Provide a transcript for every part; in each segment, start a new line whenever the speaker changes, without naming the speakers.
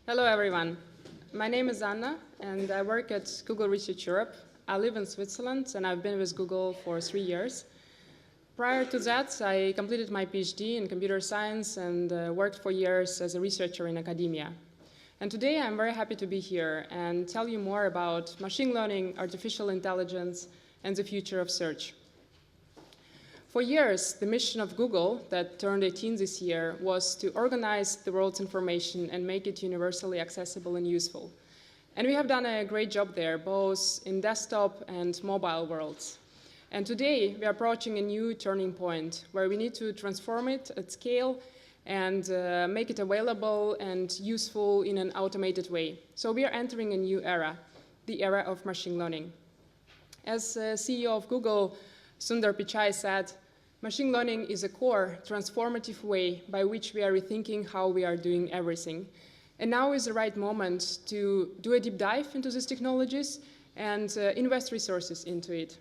Hello, everyone. My name is Anna, and I work at Google Research Europe. I live in Switzerland, and I've been with Google for 3 years. Prior to that, I completed my PhD in computer science and worked for years as a researcher in academia. And today, I'm very happy to be here and tell you more about machine learning, artificial intelligence, and the future of search. For years, the mission of Google, that turned 18 this year, was to organize the world's information and make it universally accessible and useful. And we have done a great job there, both in desktop and mobile worlds. And today, we are approaching a new turning point where we need to transform it at scale and make it available and useful in an automated way. So we are entering a new era, the era of machine learning. As CEO of Google, Sundar Pichai said, machine learning is a core, transformative way by which we are rethinking how we are doing everything. And now is the right moment to do a deep dive into these technologies and invest resources into it.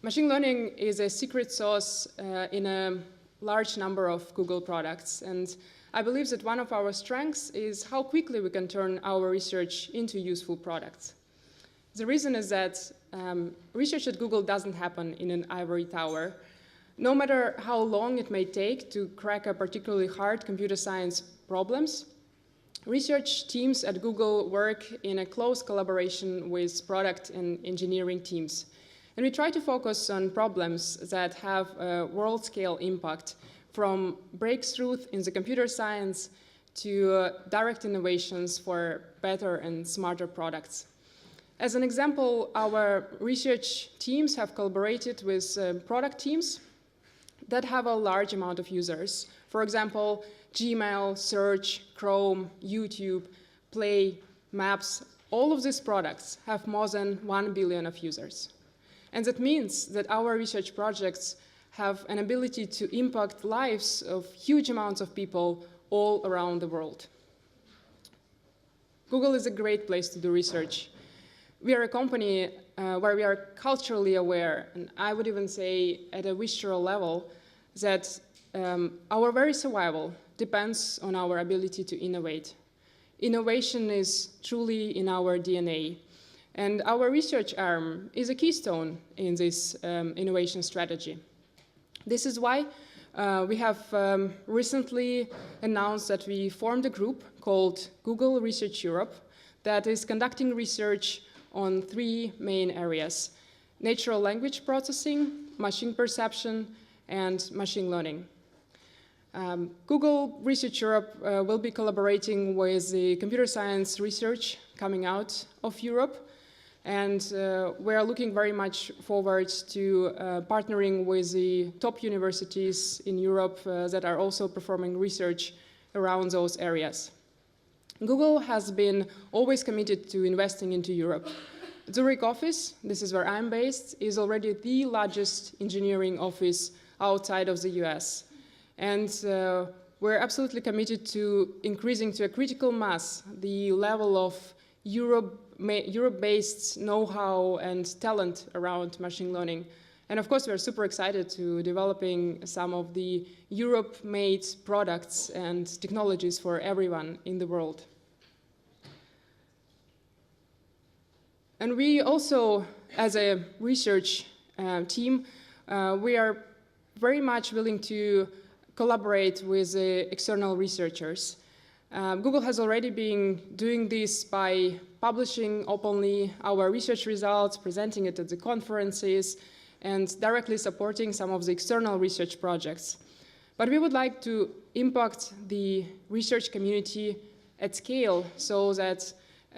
Machine learning is a secret sauce in a large number of Google products. And I believe that one of our strengths is how quickly we can turn our research into useful products. The reason is that research at Google doesn't happen in an ivory tower. No matter how long it may take to crack a particularly hard computer science problems, research teams at Google work in a close collaboration with product and engineering teams. And we try to focus on problems that have a world-scale impact, from breakthroughs in the computer science to direct innovations for better and smarter products. As an example, our research teams have collaborated with product teams that have a large amount of users. For example, Gmail, Search, Chrome, YouTube, Play, Maps, all of these products have more than 1 billion of users. And that means that our research projects have an ability to impact lives of huge amounts of people all around the world. Google is a great place to do research. We are a company where we are culturally aware, and I would even say at a visceral level, that our very survival depends on our ability to innovate. Innovation is truly in our DNA, and our research arm is a keystone in this innovation strategy. This is why we have recently announced that we formed a group called Google Research Europe that is conducting research on 3 main areas: natural language processing, machine perception, and machine learning. Google Research Europe will be collaborating with the computer science research coming out of Europe, and we are looking very much forward to partnering with the top universities in Europe that are also performing research around those areas. Google has been always committed to investing into Europe. Zurich office, this is where I'm based, is already the largest engineering office outside of the US. And we're absolutely committed to increasing to a critical mass the level of Europe-based know-how and talent around machine learning. And of course, we're super excited to developing some of the Europe-made products and technologies for everyone in the world. And we also, as a research team, we are very much willing to collaborate with external researchers. Google has already been doing this by publishing openly our research results, presenting it at the conferences, and directly supporting some of the external research projects. But we would like to impact the research community at scale so that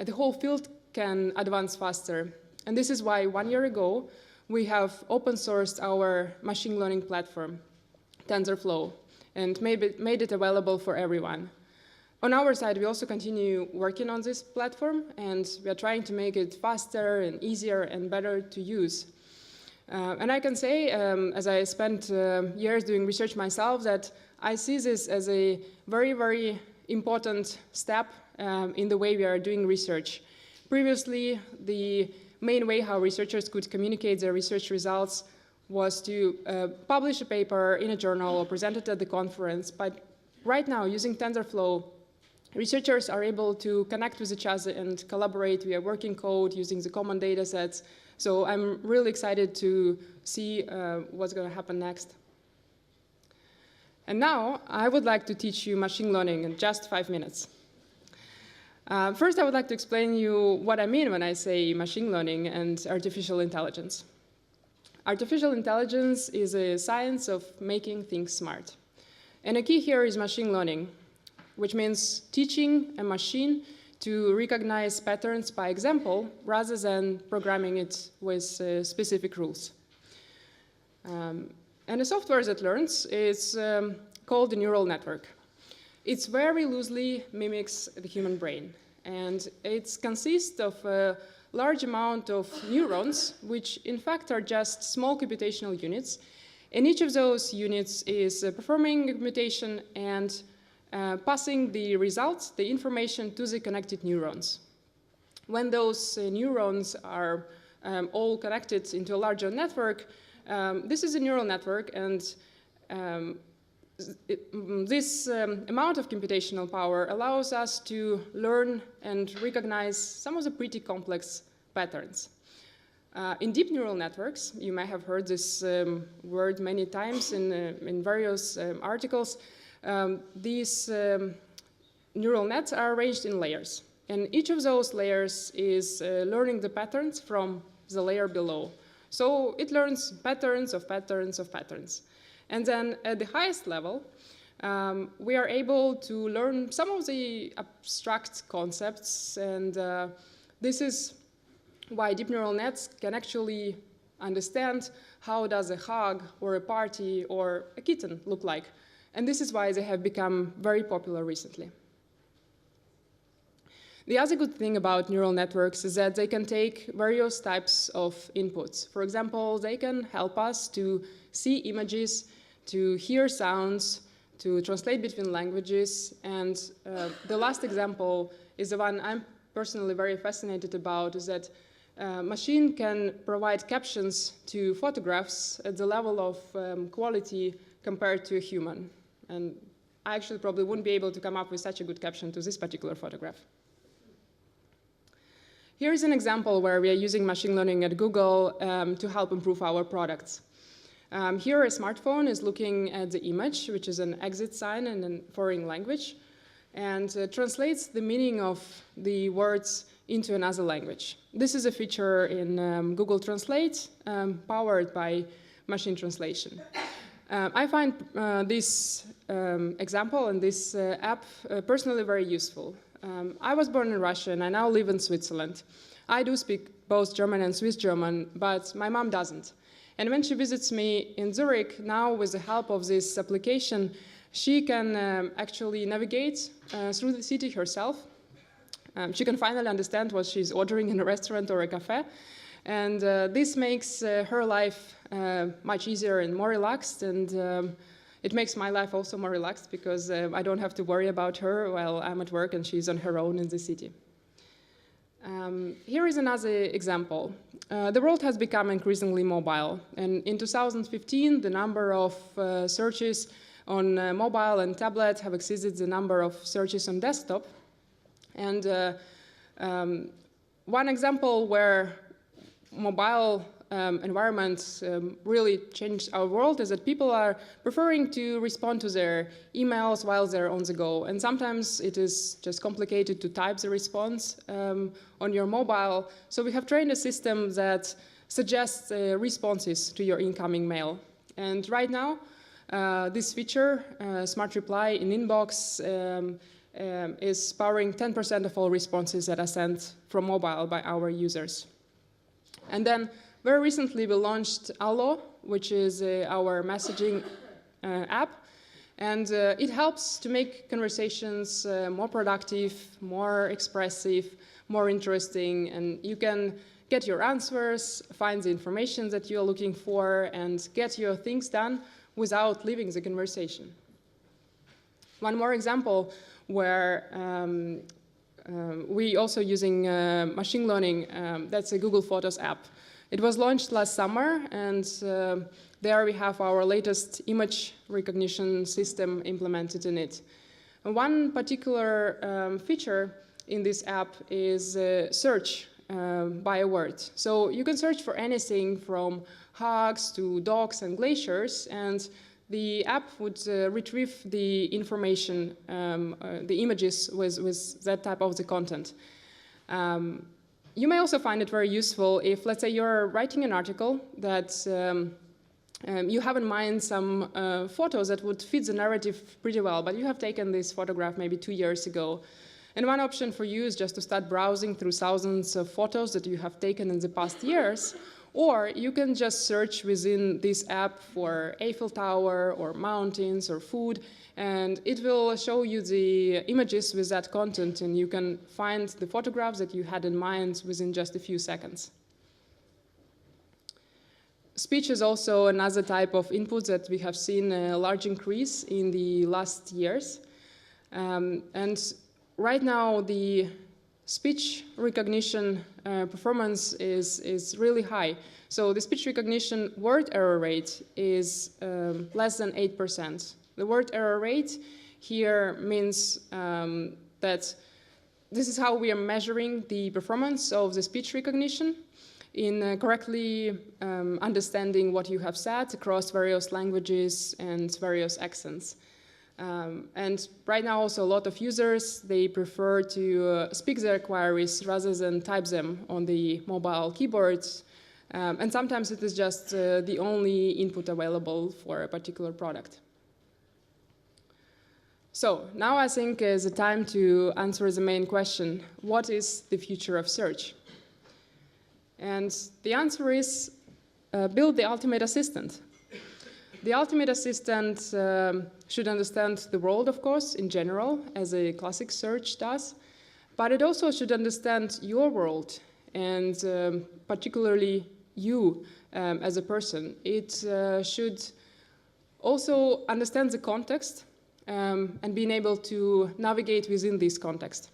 the whole field can advance faster. And this is why 1 year ago, we have open-sourced our machine learning platform, TensorFlow, and made it available for everyone. On our side, we also continue working on this platform, and we are trying to make it faster and easier and better to use. And I can say, as I spent years doing research myself, that I see this as a very, very important step in the way we are doing research. Previously, the main way how researchers could communicate their research results was to publish a paper in a journal or present it at the conference. But right now, using TensorFlow, Researchers are able to connect with each other and collaborate via working code using the common data sets. So I'm really excited to see what's going to happen next. And now I would like to teach you machine learning in just 5 minutes. First, I would like to explain you what I mean when I say machine learning and artificial intelligence. Artificial intelligence is a science of making things smart. And a key here is machine learning, which means teaching a machine to recognize patterns by example rather than programming it with specific rules. And the software that learns is called a neural network. It very loosely mimics the human brain, and it consists of a large amount of neurons, which in fact are just small computational units, and each of those units is performing a computation and passing the results, the information, to the connected neurons. When those neurons are all connected into a larger network, this is a neural network, and this amount of computational power allows us to learn and recognize some of the pretty complex patterns. In deep neural networks, you may have heard this word many times in various articles. These neural nets are arranged in layers, and each of those layers is learning the patterns from the layer below. So it learns patterns of patterns of patterns. And then at the highest level, we are able to learn some of the abstract concepts, and this is why deep neural nets can actually understand how does a hug or a party or a kitten look like. And this is why they have become very popular recently. The other good thing about neural networks is that they can take various types of inputs. For example, they can help us to see images, to hear sounds, to translate between languages. And the last example is the one I'm personally very fascinated about, is that machine can provide captions to photographs at the level of quality compared to a human. And I actually probably wouldn't be able to come up with such a good caption to this particular photograph. Here is an example where we are using machine learning at Google to help improve our products. Here a smartphone is looking at the image, which is an exit sign in a foreign language, and translates the meaning of the words into another language. This is a feature in Google Translate, powered by machine translation. I find this example and this app personally very useful. I was born in Russia and I now live in Switzerland. I do speak both German and Swiss German, but my mom doesn't. And when she visits me in Zurich, now with the help of this application, she can actually navigate through the city herself. She can finally understand what she's ordering in a restaurant or a cafe. And this makes her life much easier and more relaxed, and it makes my life also more relaxed because I don't have to worry about her while I'm at work and she's on her own in the city. Here is another example. The world has become increasingly mobile, and in 2015 the number of searches on mobile and tablet have exceeded the number of searches on desktop. And one example where mobile environments really changed our world is that people are preferring to respond to their emails while they're on the go. And sometimes it is just complicated to type the response on your mobile. So we have trained a system that suggests responses to your incoming mail. And right now, this feature, Smart Reply in Inbox, is powering 10% of all responses that are sent from mobile by our users. And then very recently we launched Allo, which is our messaging app, and it helps to make conversations more productive, more expressive, more interesting, and you can get your answers, find the information that you're looking for, and get your things done without leaving the conversation. One more example where we also using machine learning, that's a Google Photos app. It was launched last summer, and there we have our latest image recognition system implemented in it. And one particular feature in this app is search by a word. So you can search for anything from hugs to dogs and glaciers, and the app would retrieve the information, the images with that type of the content. You may also find it very useful if, let's say, you're writing an article that you have in mind some photos that would fit the narrative pretty well, but you have taken this photograph maybe 2 years ago. And one option for you is just to start browsing through thousands of photos that you have taken in the past years, or you can just search within this app for Eiffel Tower or mountains or food, and it will show you the images with that content, and you can find the photographs that you had in mind within just a few seconds. Speech is also another type of input that we have seen a large increase in the last years. And right now, the speech recognition performance is really high. So the speech recognition word error rate is less than 8%. The word error rate here means that this is how we are measuring the performance of the speech recognition in correctly understanding what you have said across various languages and various accents. And right now also a lot of users, they prefer to speak their queries rather than type them on the mobile keyboards. And sometimes it is just the only input available for a particular product. So now I think is the time to answer the main question: what is the future of search? And the answer is build the ultimate assistant. The ultimate assistant should understand the world, of course, in general, as a classic search does, but it also should understand your world, and particularly you as a person. It should also understand the context and being able to navigate within this context.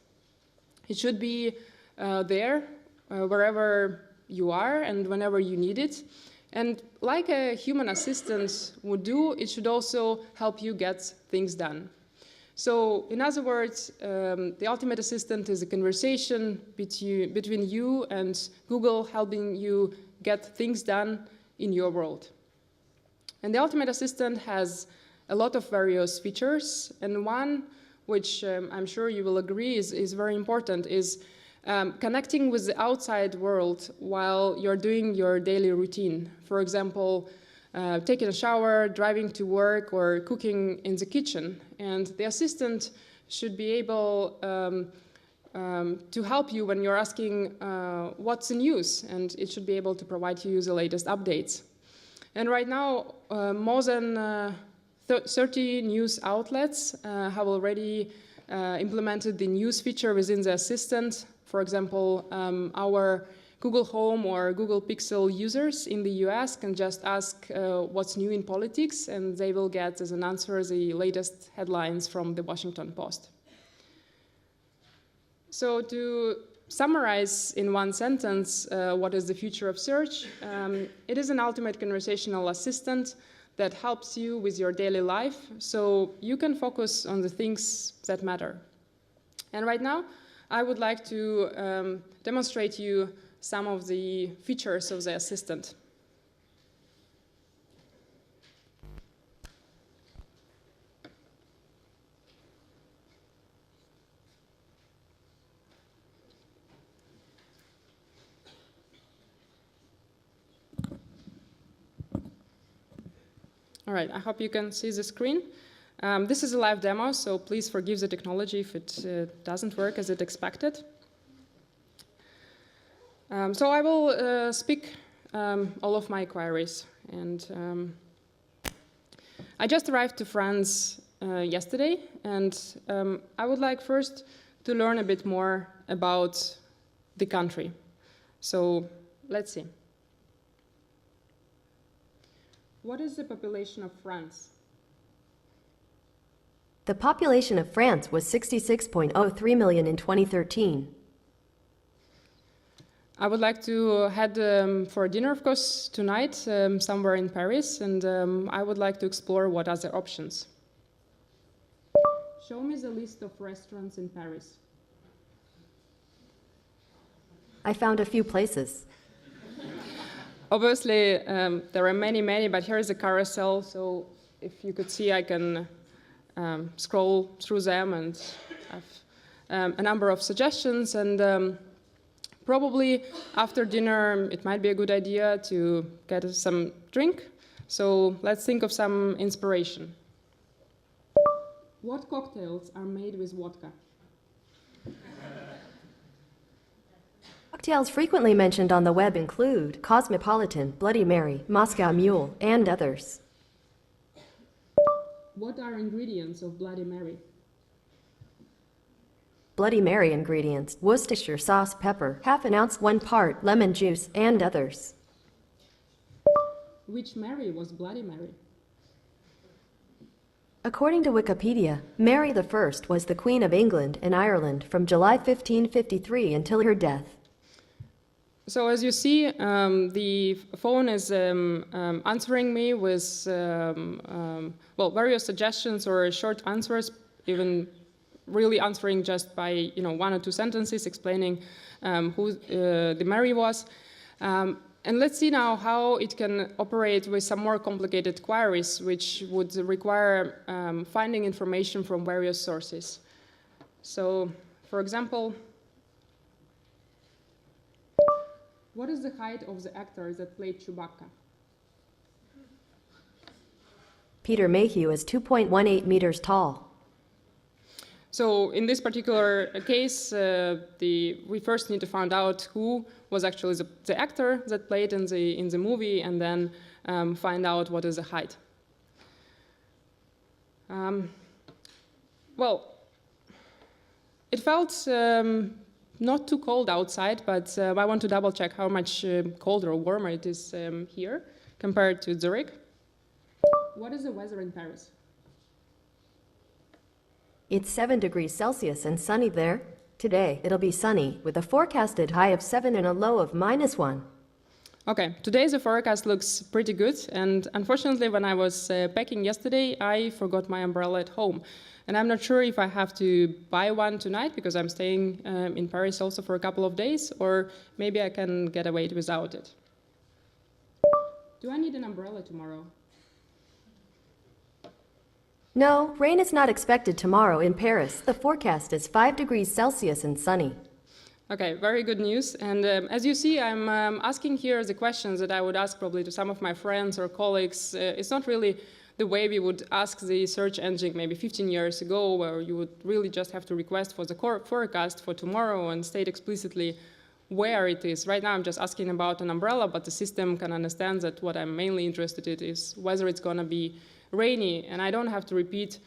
It should be there wherever you are and whenever you need it. And like a human assistant would do, it should also help you get things done. So in other words, the ultimate assistant is a conversation between you and Google, helping you get things done in your world. And the ultimate assistant has a lot of various features, and one which I'm sure you will agree is very important is connecting with the outside world while you're doing your daily routine. For example, taking a shower, driving to work, or cooking in the kitchen. And the assistant should be able to help you when you're asking what's the news, and it should be able to provide you the latest updates. And right now, more than 30 news outlets have already implemented the news feature within the assistant. For example, our Google Home or Google Pixel users in the US can just ask what's new in politics, and they will get as an answer the latest headlines from the Washington Post. So to summarize in one sentence what is the future of search, it is an ultimate conversational assistant that helps you with your daily life so you can focus on the things that matter. And right now, I would like to demonstrate you some of the features of the assistant. All right, I hope you can see the screen. This is a live demo, so please forgive the technology if it doesn't work as it expected. So I will speak all of my queries. And I just arrived to France yesterday, and I would like first to learn a bit more about the country. So let's see. What is the population of France?
The population of France was 66.03 million in 2013.
I would like to head for dinner, of course, tonight, somewhere in Paris, and I would like to explore what other options. Show me the list of restaurants in Paris.
I found a few places.
Obviously, there are many, but here is a carousel, so if you could see, I can scroll through them and have a number of suggestions. And probably after dinner, it might be a good idea to get some drink. So let's think of some inspiration. What cocktails are made with vodka?
Cocktails frequently mentioned on the web include Cosmopolitan, Bloody Mary, Moscow Mule, and others.
What are ingredients of Bloody Mary?
Bloody Mary ingredients: Worcestershire sauce, pepper, half an ounce, 1 part, lemon juice, and others.
Which Mary was Bloody Mary?
According to Wikipedia, Mary I was the Queen of England and Ireland from July 1553 until her death.
So as you see, the phone is answering me with various suggestions or short answers, even really answering just by 1 or 2 sentences explaining who the Mary was. And let's see now how it can operate with some more complicated queries, which would require finding information from various sources. So, for example, what is the height of the actor that played Chewbacca?
Peter Mayhew is 2.18 meters tall.
So in this particular case, we first need to find out who was actually the actor that played in the movie, and then find out what is the height. It felt not too cold outside, but I want to double check how much colder or warmer it is here compared to Zurich. What is the weather in Paris?
It's 7 degrees Celsius and sunny there. Today, it'll be sunny, with a forecasted high of 7 and a low of -1.
Okay, today the forecast looks pretty good, and unfortunately when I was packing yesterday, I forgot my umbrella at home. And I'm not sure if I have to buy one tonight, because I'm staying in Paris also for a couple of days, or maybe I can get away without it. Do I need an umbrella tomorrow?
No, rain is not expected tomorrow in Paris. The forecast is 5 degrees Celsius and sunny.
Okay, very good news. And as you see, I'm asking here the questions that I would ask probably to some of my friends or colleagues. It's not really the way we would ask the search engine maybe 15 years ago, where you would really just have to request for the forecast for tomorrow and state explicitly where it is. Right now I'm just asking about an umbrella, but the system can understand that what I'm mainly interested in is whether it's going to be rainy, and I don't have to repeat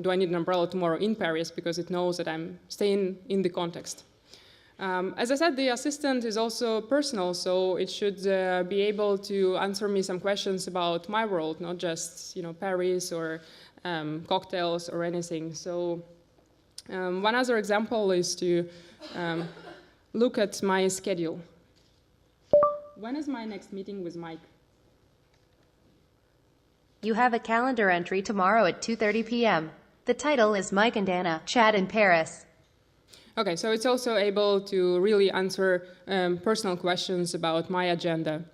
do I need an umbrella tomorrow in Paris, because it knows that I'm staying in the context. As I said, the assistant is also personal, so it should be able to answer me some questions about my world, not just Paris or cocktails or anything. So one other example is to look at my schedule. When is my next meeting with Mike?
You have a calendar entry tomorrow at 2:30 p.m. The title is Mike and Anna Chat in Paris.
Okay, so it's also able to really answer personal questions about my agenda.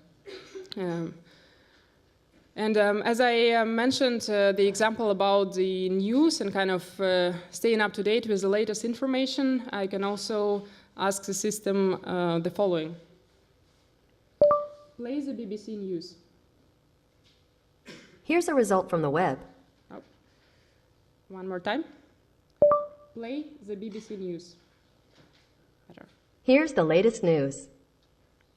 As I mentioned, the example about the news and kind of staying up to date with the latest information, I can also ask the system the following. Play the BBC News.
Here's a result from the web.
Oh. One more time. Play the BBC News. Better.
Here's the latest news.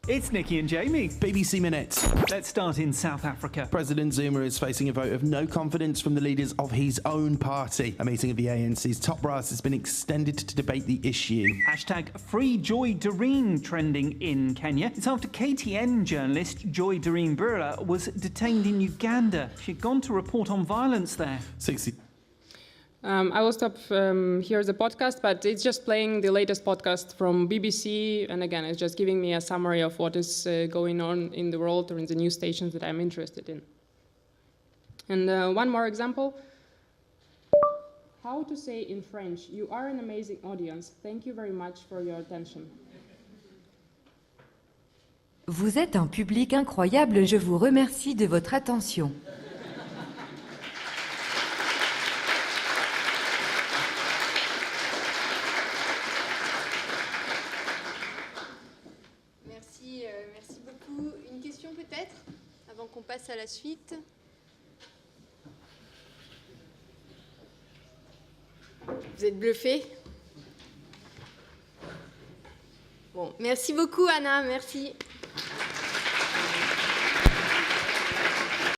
It's Nikki and Jamie.
BBC Minutes.
Let's start in South Africa.
President Zuma is facing a vote of no confidence from the leaders of his own party. A meeting of the ANC's top brass has been extended to debate the issue.
Hashtag Free Joy Doreen trending in Kenya. It's after KTN journalist Joy Doreen Burla was detained in Uganda. She'd gone to report on violence there.
60.
I will stop here the podcast, but it's just playing the latest podcast from BBC, and again, it's just giving me a summary of what is going on in the world or in the news stations that I'm interested in. And one more example. how to say in French, "You are an amazing audience. Thank you very much for your attention."
Vous êtes un public incroyable, je vous remercie de votre attention.
Merci beaucoup. Une question peut-être, avant qu'on passe à la suite? Vous êtes bluffés? Bon, merci beaucoup Anna, merci.